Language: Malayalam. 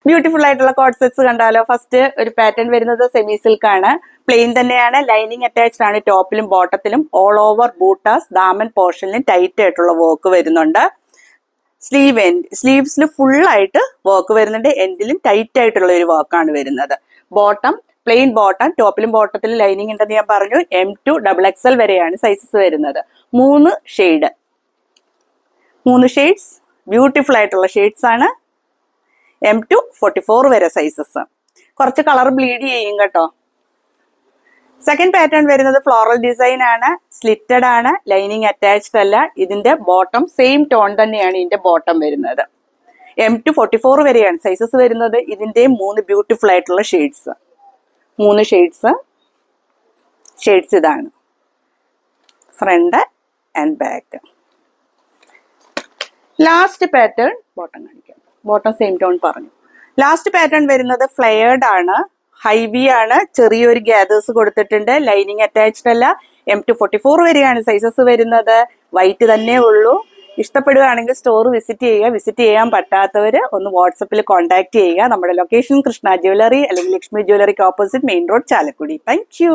ബ്യൂട്ടിഫുൾ ആയിട്ടുള്ള കോഡ് സെറ്റ്സ് കണ്ടാലോ. ഫസ്റ്റ് ഒരു പാറ്റേൺ വരുന്നത് സെമി സിൽക്ക് ആണ്, പ്ലെയിൻ തന്നെയാണ്, ലൈനിങ് അറ്റാച്ച്ഡ് ആണ് ടോപ്പിലും ബോട്ടത്തിലും. ഓൾ ഓവർ ബൂട്ടാസ്, ദാമൻ പോർഷനിലും ടൈറ്റ് ആയിട്ടുള്ള വർക്ക് വരുന്നുണ്ട്. സ്ലീവ്സിൽ ഫുൾ ആയിട്ട് വർക്ക് വരുന്നുണ്ട്, എൻഡിലും ടൈറ്റ് ആയിട്ടുള്ള ഒരു വർക്കാണ് വരുന്നത്. ബോട്ടം പ്ലെയിൻ ബോട്ടം, ടോപ്പിലും ബോട്ടത്തിലും ലൈനിങ് ഉണ്ടെന്ന് ഞാൻ പറഞ്ഞു. M2 XXL വരെയാണ് സൈസസ് വരുന്നത്. 3 ഷെയ്ഡ്സ് ബ്യൂട്ടിഫുൾ ആയിട്ടുള്ള ഷെയ്ഡ്സ് ആണ്. M2 44 വരെ സൈസസ്. കുറച്ച് കളർ ബ്ലീഡ് ചെയ്യും കേട്ടോ. സെക്കൻഡ് പാറ്റേൺ വരുന്നത് ഫ്ലോറൽ ഡിസൈൻ ആണ്, സ്ലിറ്റഡ് ആണ്, ലൈനിങ് അറ്റാച്ച്ഡ് അല്ല. ഇതിന്റെ ബോട്ടം സെയിം ടോൺ തന്നെയാണ് ഇതിന്റെ ബോട്ടം വരുന്നത്. M2 44 വരെയാണ് സൈസസ് വരുന്നത്. ഇതിന്റെ 3 ബ്യൂട്ടിഫുൾ ആയിട്ടുള്ള ഷെയ്ഡ്സ്. 3 ഷെയ്ഡ്സ് ഇതാണ് front and back. Last pattern bottom കാണിക്കാം. ബോട്ടം സെയിം ടോൺ പറഞ്ഞു. ലാസ്റ്റ് പാറ്റേൺ വരുന്നത് ഫ്ലെയർഡ് ആണ്, ഹൈവി ആണ്, ചെറിയൊരു ഗ്യാദേഴ്സ് കൊടുത്തിട്ടുണ്ട്, ലൈനിങ് അറ്റാച്ച്ഡ് അല്ല. M2 44 വരെയാണ് സൈസസ് വരുന്നത്. വൈറ്റ് തന്നെ ഉള്ളൂ. ഇഷ്ടപ്പെടുകയാണെങ്കിൽ സ്റ്റോർ വിസിറ്റ് ചെയ്യുക. വിസിറ്റ് ചെയ്യാൻ പറ്റാത്തവർ ഒന്ന് വാട്സപ്പിൽ കോൺടാക്ട് ചെയ്യുക. നമ്മുടെ ലൊക്കേഷൻ കൃഷ്ണ ജ്വല്ലറി അല്ലെങ്കിൽ ലക്ഷ്മി ജ്വല്ലറിക്ക് opposite main road, Chalakudy. Thank U.